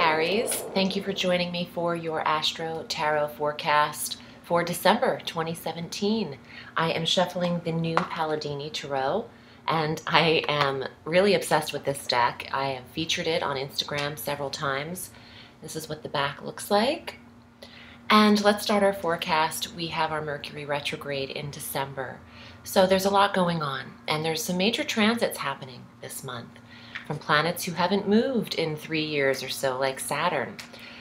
Aries. Thank you for joining me for your Astro Tarot forecast for December 2017. I am shuffling the new Palladini Tarot, and I am really obsessed with this deck. I have featured it on Instagram several times. This is what the back looks like. And let's start our forecast. We have our Mercury retrograde in December. So there's a lot going on, and there's some major transits happening this month from planets who haven't moved in 3 years or so, like Saturn.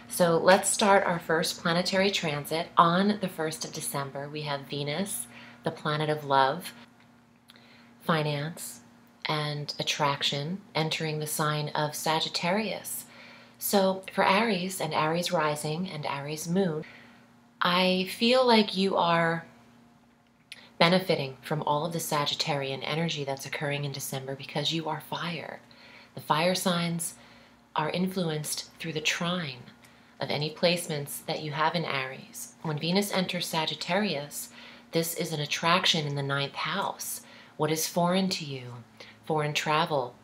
So let's start our first planetary transit on the 1st of December. We have Venus, the planet of love, finance, and attraction, entering the sign of Sagittarius. So for Aries and Aries rising and Aries moon, I feel like you are benefiting from all of the Sagittarian energy that's occurring in December because you are fire. The fire signs are influenced through the trine of any placements that you have in Aries. When Venus enters Sagittarius, this is an attraction in the 9th house. What is foreign to you? Foreign travel,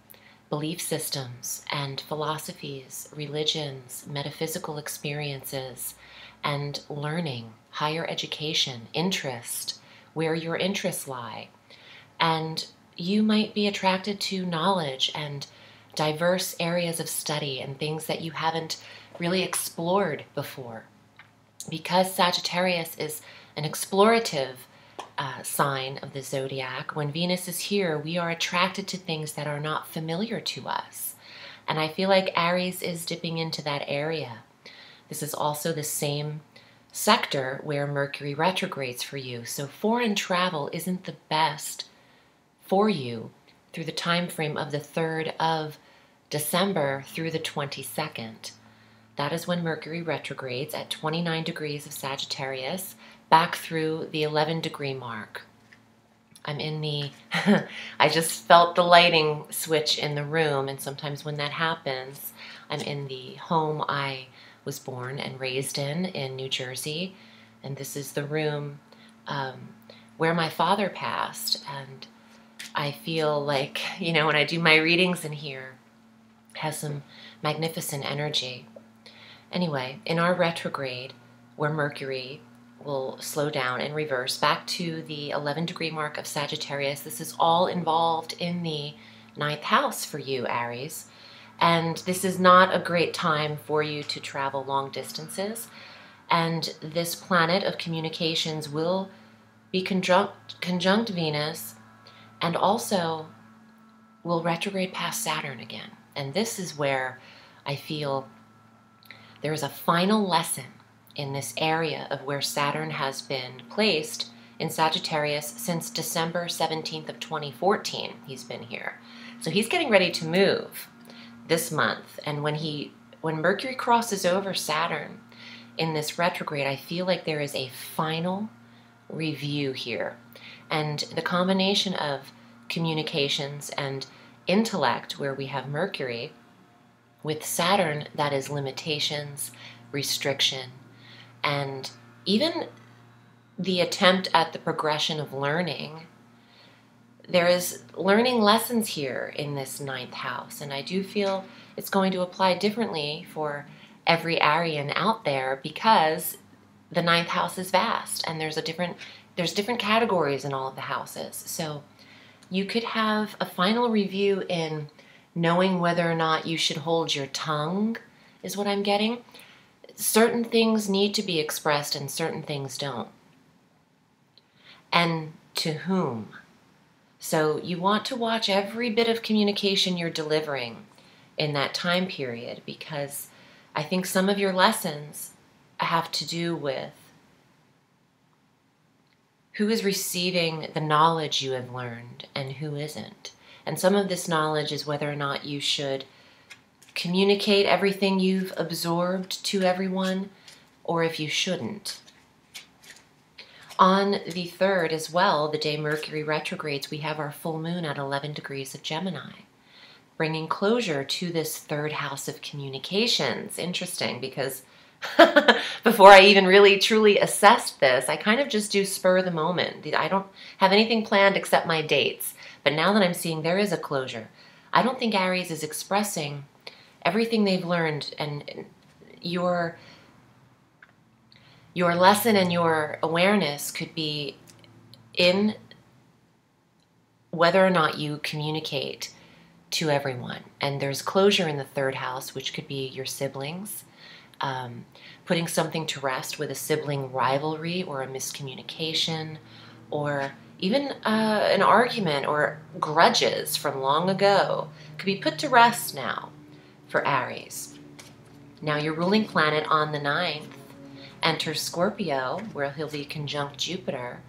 belief systems and philosophies, religions, metaphysical experiences, and learning, higher education, interest, where your interests lie. And you might be attracted to knowledge and diverse areas of study and things that you haven't really explored before. Because Sagittarius is an explorative sign of the zodiac, when Venus is here, we are attracted to things that are not familiar to us. And I feel like Aries is dipping into that area. This is also the same sector where Mercury retrogrades for you. So foreign travel isn't the best for you through the time frame of the 3rd of December through the 22nd. That is when Mercury retrogrades at 29 degrees of Sagittarius, back through the 11-degree mark. I'm in the, I just felt the lighting switch in the room, and sometimes when that happens, I'm in the home I was born and raised in New Jersey, and this is the room where my father passed, and I feel like, you know, when I do my readings in here, it has some magnificent energy. Anyway, in our retrograde, where Mercury will slow down and reverse back to the 11-degree mark of Sagittarius, this is all involved in the 9th house for you, Aries. And this is not a great time for you to travel long distances. And this planet of communications will be conjunct Venus, and also will retrograde past Saturn again. And this is where I feel there is a final lesson in this area of where Saturn has been placed in Sagittarius since December 17th of 2014. He's been here. So he's getting ready to move this month. And when Mercury crosses over Saturn in this retrograde, I feel like there is a final review here. And the combination of communications and intellect, where we have Mercury, with Saturn, that is limitations, restriction, and even the attempt at the progression of learning. There is learning lessons here in this 9th house, and I do feel it's going to apply differently for every Arian out there because the 9th house is vast, and there's different categories in all of the houses. So you could have a final review in knowing whether or not you should hold your tongue, is what I'm getting. Certain things need to be expressed and certain things don't. And to whom? So you want to watch every bit of communication you're delivering in that time period, because I think some of your lessons have to do with who is receiving the knowledge you have learned and who isn't. And some of this knowledge is whether or not you should communicate everything you've absorbed to everyone, or if you shouldn't. On the 3rd as well, the day Mercury retrogrades, we have our full moon at 11 degrees of Gemini, bringing closure to this 3rd house of communications. Interesting, because before I even really truly assessed this, I kind of just do spur of the moment. I don't have anything planned except my dates. But now that I'm seeing there is a closure, I don't think Aries is expressing everything they've learned, and your lesson and your awareness could be in whether or not you communicate to everyone. And there's closure in the third house, which could be your siblings, putting something to rest with a sibling rivalry or a miscommunication, or even an argument or grudges from long ago could be put to rest now for Aries. Now your ruling planet on the 9th enters Scorpio, where he'll be conjunct Jupiter.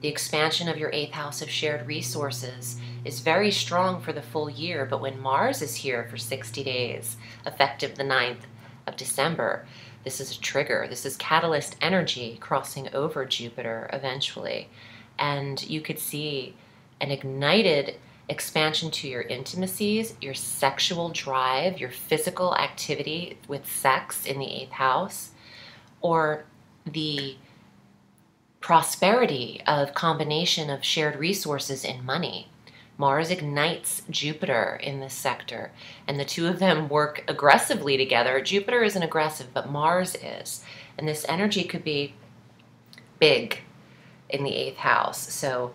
The expansion of your 8th house of shared resources is very strong for the full year, but when Mars is here for 60 days, effective the 9th of December, this is a trigger. This is catalyst energy crossing over Jupiter eventually. And you could see an ignited expansion to your intimacies, your sexual drive, your physical activity with sex in the 8th house, or the prosperity of combination of shared resources in money. Mars ignites Jupiter in this sector, and the two of them work aggressively together. Jupiter isn't aggressive, but Mars is. And this energy could be big in the 8th house. So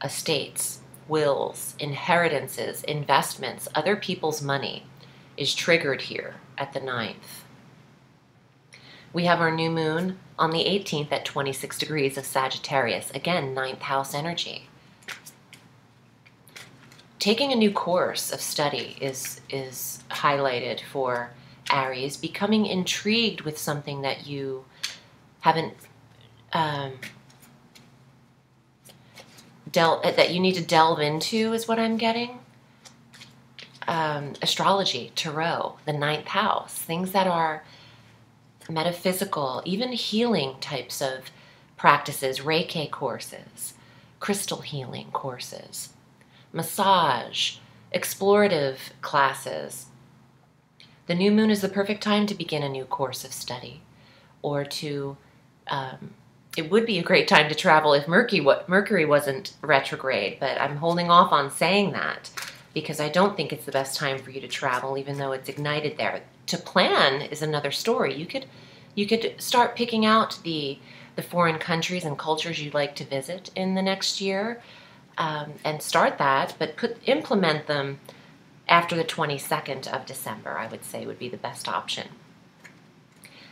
estates, wills, inheritances, investments, other people's money is triggered here at the 9th. We have our new moon on the 18th at 26 degrees of Sagittarius. Again, 9th house energy. Taking a new course of study is highlighted for Aries. Becoming intrigued with something that you haven't that you need to delve into is what I'm getting. Astrology, tarot, the 9th house, things that are metaphysical, even healing types of practices, Reiki courses, crystal healing courses, massage, explorative classes. The new moon is the perfect time to begin a new course of study, or to, it would be a great time to travel if Mercury wasn't retrograde, but I'm holding off on saying that because I don't think it's the best time for you to travel, even though it's ignited there. To plan is another story. You could start picking out the foreign countries and cultures you'd like to visit in the next year, and start that, but implement them after the 22nd of December, I would say would be the best option.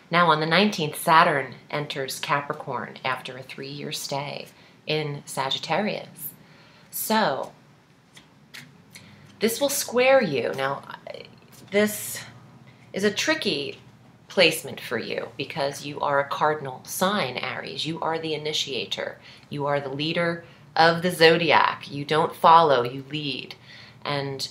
Now on the 19th, Saturn enters Capricorn after a 3-year stay in Sagittarius. So this will square you. Now, this is a tricky placement for you because you are a cardinal sign, Aries. You are the initiator. You are the leader of the zodiac. You don't follow, you lead. And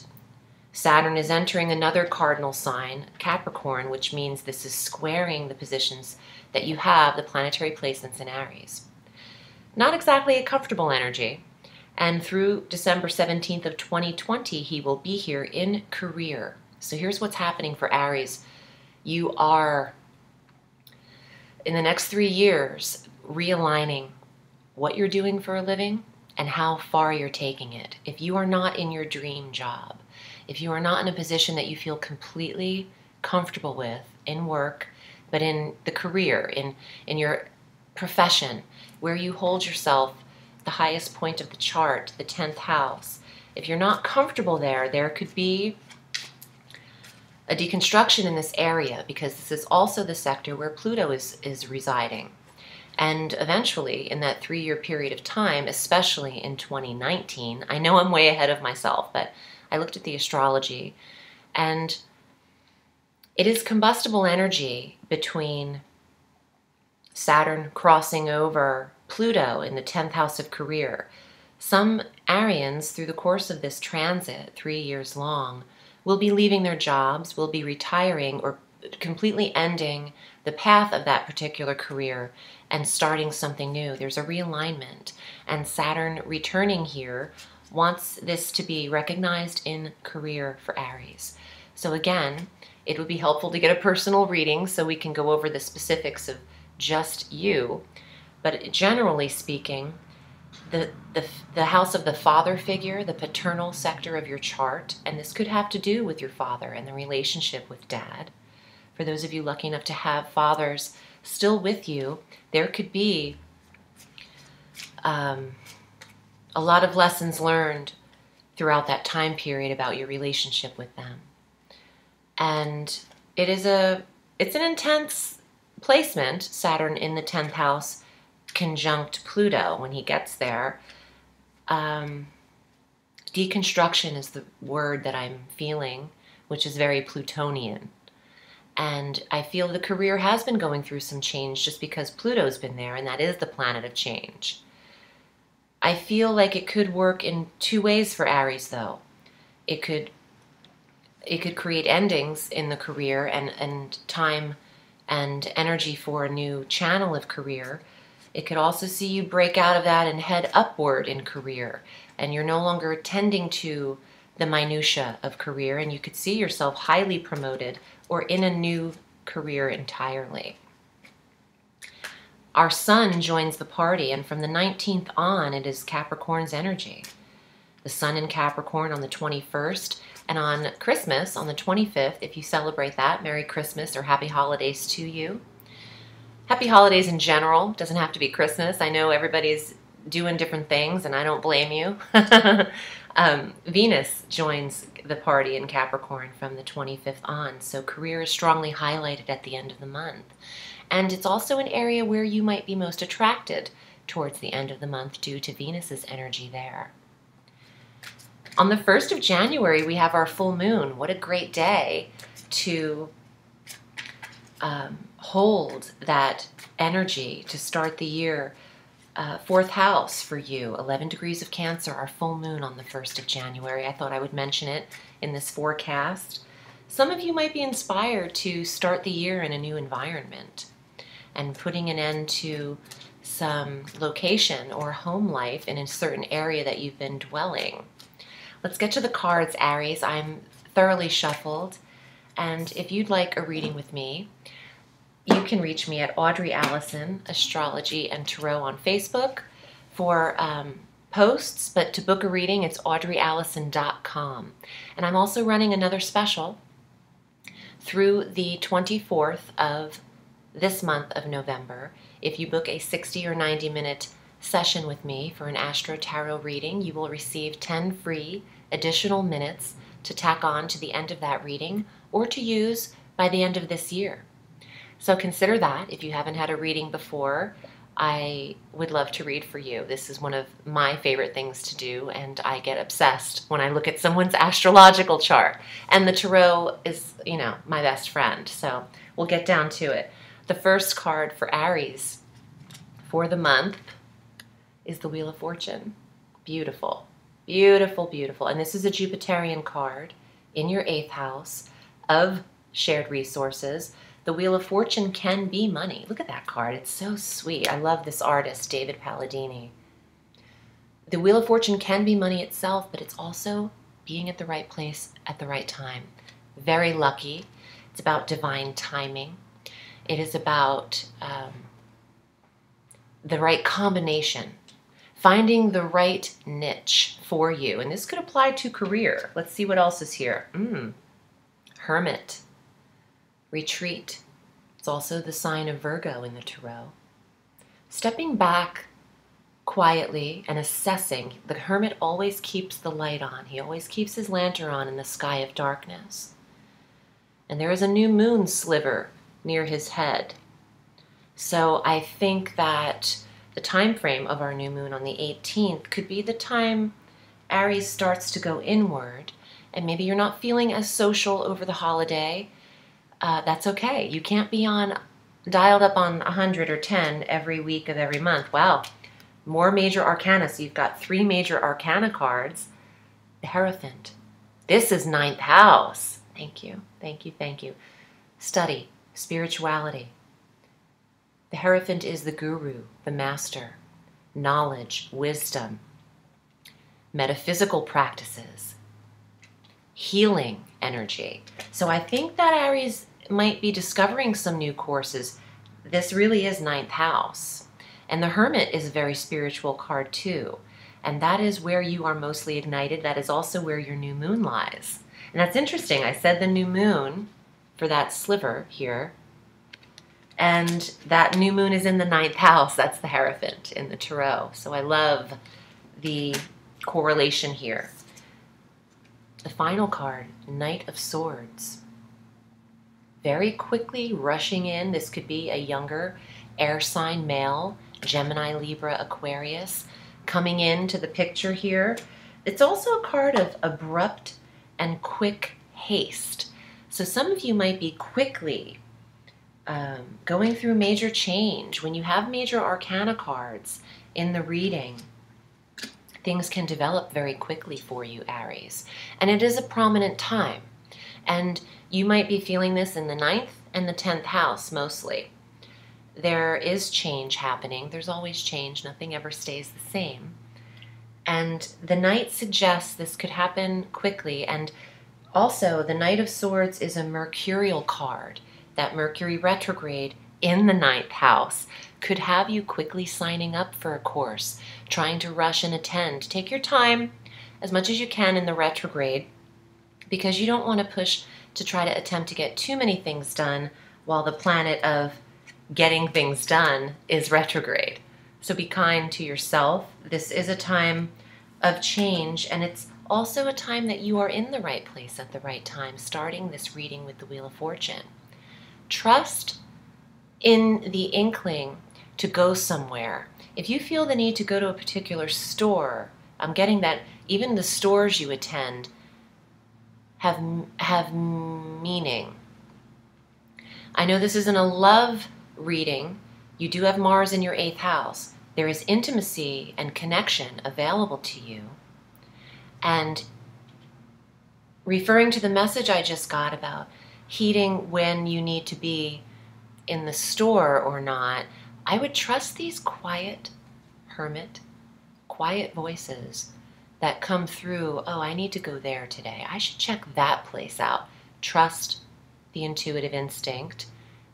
Saturn is entering another cardinal sign, Capricorn, which means this is squaring the positions that you have, the planetary placements in Aries. Not exactly a comfortable energy. And through December 17th of 2020, he will be here in career. So here's what's happening for Aries. You are, in the next 3 years, realigning what you're doing for a living and how far you're taking it. If you are not in your dream job, if you are not in a position that you feel completely comfortable with in work, but in the career, in your profession, where you hold yourself the highest point of the chart, the 10th house, if you're not comfortable there, there could be a deconstruction in this area, because this is also the sector where Pluto is residing. And eventually, in that 3-year period of time, especially in 2019, I know I'm way ahead of myself, but I looked at the astrology, and it is combustible energy between Saturn crossing over Pluto in the 10th house of career. Some Arians, through the course of this transit, 3 years long, will be leaving their jobs, will be retiring, or completely ending the path of that particular career and starting something new. There's a realignment, and Saturn returning here wants this to be recognized in career for Aries. So again, it would be helpful to get a personal reading so we can go over the specifics of just you. But generally speaking, the house of the father figure, the paternal sector of your chart, and this could have to do with your father and the relationship with dad. For those of you lucky enough to have fathers still with you, there could be a lot of lessons learned throughout that time period about your relationship with them. And it's an intense placement, Saturn in the 10th house conjunct Pluto when he gets there. Deconstruction is the word that I'm feeling, which is very Plutonian. And I feel the career has been going through some change just because Pluto's been there, and that is the planet of change. I feel like it could work in two ways for Aries, though. It could create endings in the career and time and energy for a new channel of career. It could also see you break out of that and head upward in career, and you're no longer attending to the minutia of career, and you could see yourself highly promoted or in a new career entirely. Our sun joins the party, and from the 19th on, it is Capricorn's energy. The sun in Capricorn on the 21st, and on Christmas on the 25th, if you celebrate that, Merry Christmas or Happy Holidays to you. Happy holidays in general, doesn't have to be Christmas. I know everybody's doing different things, and I don't blame you. Venus joins the party in Capricorn from the 25th on, so career is strongly highlighted at the end of the month. And it's also an area where you might be most attracted towards the end of the month due to Venus's energy there. On the 1st of January, we have our full moon. What a great day to hold that energy to start the year. 4th house for you, 11 degrees of Cancer, our full moon on the 1st of January. I thought I would mention it in this forecast. Some of you might be inspired to start the year in a new environment and putting an end to some location or home life in a certain area that you've been dwelling. Let's get to the cards, Aries. I'm thoroughly shuffled, and if you'd like a reading with me, you can reach me at Audrey Alison, Astrology and Tarot on Facebook for posts, but to book a reading, it's audreyallison.com. And I'm also running another special through the 24th of this month of November. If you book a 60 or 90-minute session with me for an Astro Tarot reading, you will receive 10 free additional minutes to tack on to the end of that reading or to use by the end of this year. So consider that. If you haven't had a reading before, I would love to read for you. This is one of my favorite things to do, and I get obsessed when I look at someone's astrological chart. And the tarot is, you know, my best friend. So we'll get down to it. The first card for Aries for the month is the Wheel of Fortune. Beautiful, beautiful, beautiful. And this is a Jupiterian card in your 8th house of shared resources. The Wheel of Fortune can be money. Look at that card. It's so sweet. I love this artist, David Palladini. The Wheel of Fortune can be money itself, but it's also being at the right place at the right time. Very lucky. It's about divine timing. It is about the right combination, finding the right niche for you. And this could apply to career. Let's see what else is here. Hermit. Retreat. It's also the sign of Virgo in the tarot. Stepping back quietly and assessing. The Hermit always keeps the light on. He always keeps his lantern on in the sky of darkness. And there is a new moon sliver near his head. So I think that the time frame of our new moon on the 18th could be the time Aries starts to go inward, and maybe you're not feeling as social over the holiday. That's okay. You can't be dialed up on 100 or 10 every week of every month. Wow. More major arcana. So you've got 3 major arcana cards. The Hierophant. This is 9th house. Thank you. Thank you. Thank you. Study. Spirituality. The Hierophant is the guru, the master. Knowledge. Wisdom. Metaphysical practices. Healing energy. So I think that Aries might be discovering some new courses. This really is 9th house. And the Hermit is a very spiritual card too. And that is where you are mostly ignited. That is also where your new moon lies. And that's interesting. I said the new moon for that sliver here. And that new moon is in the 9th house. That's the Hierophant in the Tarot. So I love the correlation here. The final card, Knight of Swords. Very quickly rushing in. This could be a younger air sign male, Gemini, Libra, Aquarius, coming into the picture here. It's also a card of abrupt and quick haste. So some of you might be quickly going through major change. When you have major arcana cards in the reading, things can develop very quickly for you, Aries. And it is a prominent time. And you might be feeling this in the 9th and the 10th house mostly. There is change happening. There's always change. Nothing ever stays the same. And the Knight suggests this could happen quickly. And also, the Knight of Swords is a mercurial card. That Mercury Retrograde in the 9th house could have you quickly signing up for a course, trying to rush and attend. Take your time as much as you can in the retrograde, because you don't want to push to try to attempt to get too many things done while the planet of getting things done is retrograde. So be kind to yourself. This is a time of change, and it's also a time that you are in the right place at the right time, starting this reading with the Wheel of Fortune. Trust in the inkling to go somewhere. If you feel the need to go to a particular store, I'm getting that even the stores you attend have meaning. I know this isn't a love reading. You do have Mars in your 8th house. There is intimacy and connection available to you. And referring to the message I just got about heeding when you need to be in the store or not, I would trust these quiet hermit, quiet voices that come through. Oh, I need to go there today. I should check that place out. Trust the intuitive instinct.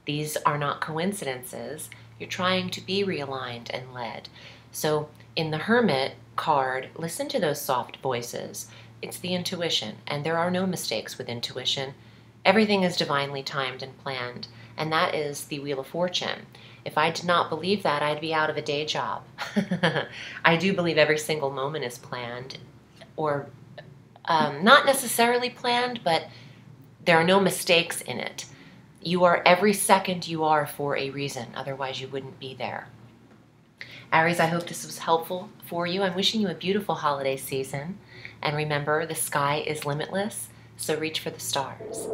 These are not coincidences. You're trying to be realigned and led. So in the Hermit card, listen to those soft voices. It's the intuition, and there are no mistakes with intuition. Everything is divinely timed and planned, and that is the Wheel of Fortune. If I did not believe that, I'd be out of a day job. I do believe every single moment is planned, or not necessarily planned, but there are no mistakes in it. You are every second you are for a reason, otherwise you wouldn't be there. Aries, I hope this was helpful for you. I'm wishing you a beautiful holiday season, and remember, the sky is limitless, so reach for the stars.